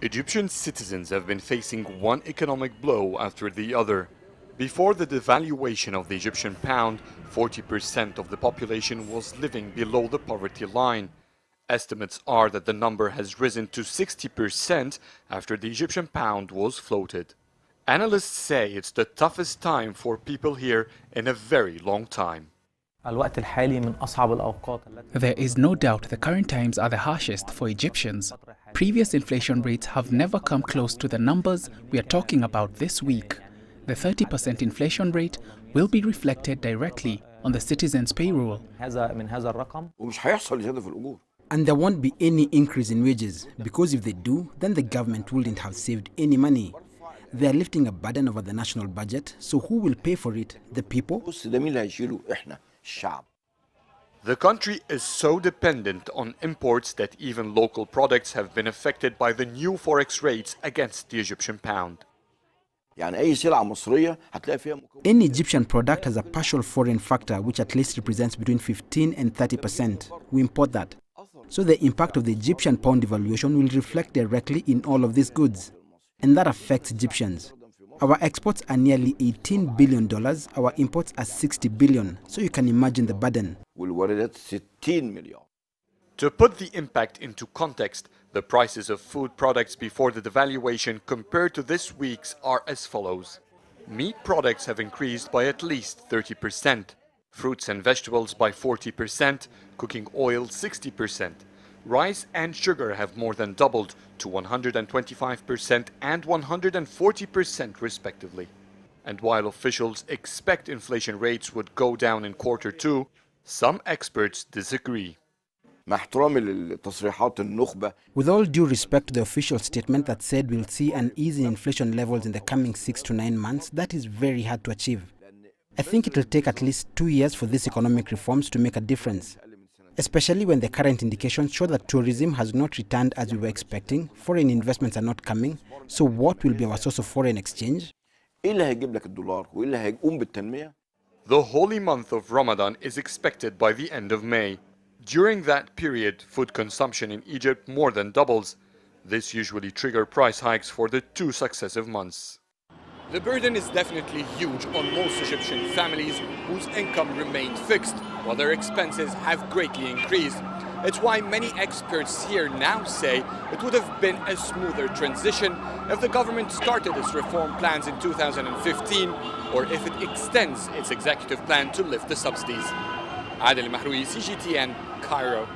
Egyptian citizens have been facing one economic blow after the other. Before the devaluation of the Egyptian pound, 40% of the population was living below the poverty line. Estimates are that the number has risen to 60% after the Egyptian pound was floated. Analysts say it's the toughest time for people here in a very long time. There is no doubt the current times are the harshest for Egyptians. Previous inflation rates have never come close to the numbers we are talking about this week. The 30% inflation rate will be reflected directly on the citizens' payroll. And there won't be any increase in wages, because if they do, then the government wouldn't have saved any money. They are lifting a burden over the national budget, so who will pay for it? The people? The country is so dependent on imports that even local products have been affected by the new forex rates against the Egyptian pound. Any Egyptian product has a partial foreign factor which at least represents between 15 and 30%. We import that. So the impact of the Egyptian pound devaluation will reflect directly in all of these goods. And that affects Egyptians. Our exports are nearly $18 billion, our imports are $60 billion. So you can imagine the burden. To put the impact into context, the prices of food products before the devaluation compared to this week's are as follows. Meat products have increased by at least 30%, fruits and vegetables by 40%, cooking oil 60%. Rice and sugar have more than doubled to 125% and 140% respectively. And while officials expect inflation rates would go down in quarter two, some experts disagree. With all due respect to the official statement that said we'll see an ease in inflation levels in the coming 6 to 9 months, that is very hard to achieve. I think it will take at least 2 years for these economic reforms to make a difference. Especially when the current indications show that tourism has not returned as we were expecting, foreign investments are not coming, so what will be our source of foreign exchange? The holy month of Ramadan is expected by the end of May. During that period, food consumption in Egypt more than doubles. This usually triggers price hikes for the 2 successive months. The burden is definitely huge on most Egyptian families whose income remained fixed, while their expenses have greatly increased. It's why many experts here now say it would have been a smoother transition if the government started its reform plans in 2015, or if it extends its executive plan to lift the subsidies. Adel EL Mahrouky, CGTN, Cairo.